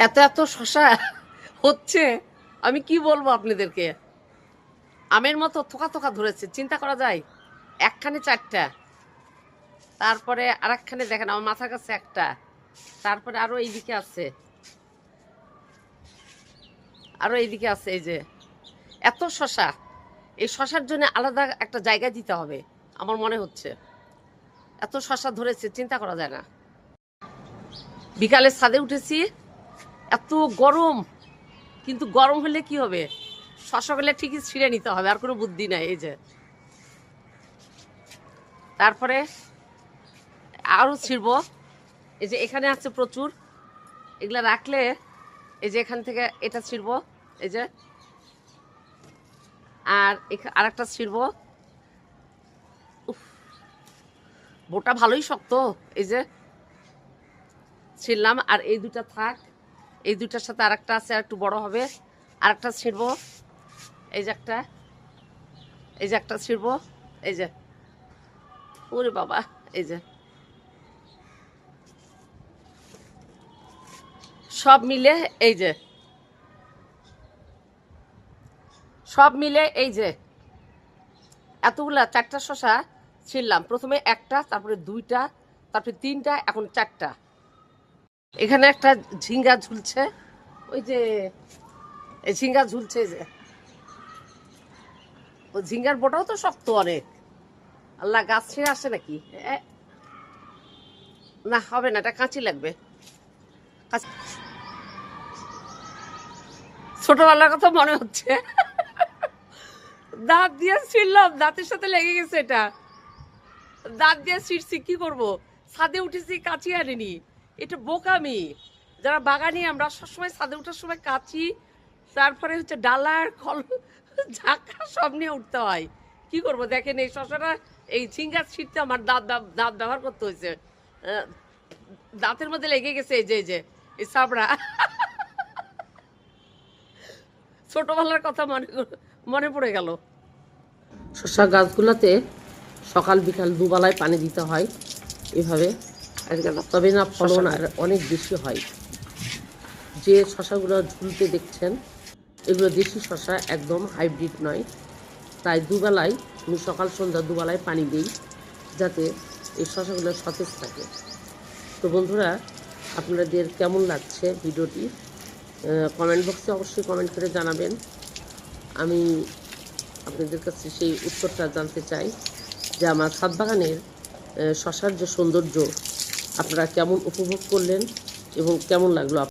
এত এত শশা হচ্ছে, আমি কি বলবো আপনাদেরকে। আমের মতো থোকা থোকা ধরেছে, চিন্তা করা যায়। একখানে 4টা, তারপরে আর একখানে দেখেন আমার মাথার কাছে একটা, তারপরে আরো এইদিকে আছে, আরো এইদিকে আছে। এই যে এত শশা, এই শশার জন্য আলাদা একটা জায়গা দিতে হবে আমার মনে হচ্ছে। এত শশা ধরেছে, চিন্তা করা যায় না। বিকালে ছাদে উঠেছি, এত গরম, কিন্তু গরম হলে কি হবে, শশাগুলো ঠিকই ছিঁড়ে নিতে হবে, আর কোনো বুদ্ধি নাই। এই যে তারপরে আরও ছিঁড়ব। এই যে এখানে আছে প্রচুর, এগুলা রাখলে এই যে এখান থেকে এটা ছিঁড়ব, এই যে আর আরেকটা ছিঁড়ব। বোটা ভালোই শক্ত, এই যে ছিঁড়লাম। আর এই দুটা থাক, এই দুটার সাথে আরেকটা আছে, আর একটু বড় হবে, আরেকটা ছিঁড়ব। এই যে একটা, এই যে একটা ছিঁড়ব, এই যে ওরে বাবা, এই যে সব মিলে, এই যে সব মিলে এই যে এতগুলা 4টা শশা ছিঁড়লাম। প্রথমে একটা, তারপরে 2টা, তারপরে 3টা, এখন 4টা। এখানে একটা ঝিঙ্গা ঝুলছে, ওই যে এই ঝিঙ্গা ঝুলছে, এই যে ওই ঝিঙ্গার বোটাও তো শক্ত অনেক। আল্লাহ, গাছ ছেড়ে আসে নাকি? না, হবে না, এটা কাঁচি লাগবে। ছোটবেলার কথা মনে হচ্ছে, দাঁত দিয়ে ছিঁড়লাম, দাঁতের সাথে লেগে গেছে এটা। দাঁত দিয়ে ছিঁড়ছি, কি করবো, ছাদে উঠেছি, কাঁচি আনিনি। এটা বোকামি। যারা বাগানি, আমরা সবসময় ছাদে ওঠার সময় কাঁচি, তারপরে হচ্ছে ডালার কল, ঝাঁকা সব নিয়ে উঠতে হয়। কি করবো দেখেন, এই শশাটা, এই ঝিঙ্গা ছিঁড়তে আমার দাঁত ব্যবহার করতে হয়েছে। দাঁতের মধ্যে লেগে গেছে, এই যে এই যে এই চাবড়া। ছোটবেলার কথা মনে পড়ে গেল। শসা গাছগুলোতে সকাল বিকাল দুবেলায় পানি দিতে হয় এভাবে, তবে না ফলন আর অনেক বেশি হয়। যে শসাগুলো ঝুলতে দেখছেন, এগুলো দেশি শসা, একদম হাইব্রিড নয়। তাই দুবেলায় আমি সকাল সন্ধ্যা দুবেলায় পানি দিই, যাতে এই শসাগুলো সতেজ থাকে। তো বন্ধুরা, আপনাদের কেমন লাগছে ভিডিওটি কমেন্ট বক্সে অবশ্যই কমেন্ট করে জানাবেন। আমি আপনাদের কাছে সেই উত্তরটা জানতে চাই যে আমার ছাদ বাগানের শসার যে সৌন্দর্য আপনারা কেমন উপভোগ করলেন এবং কেমন লাগলো।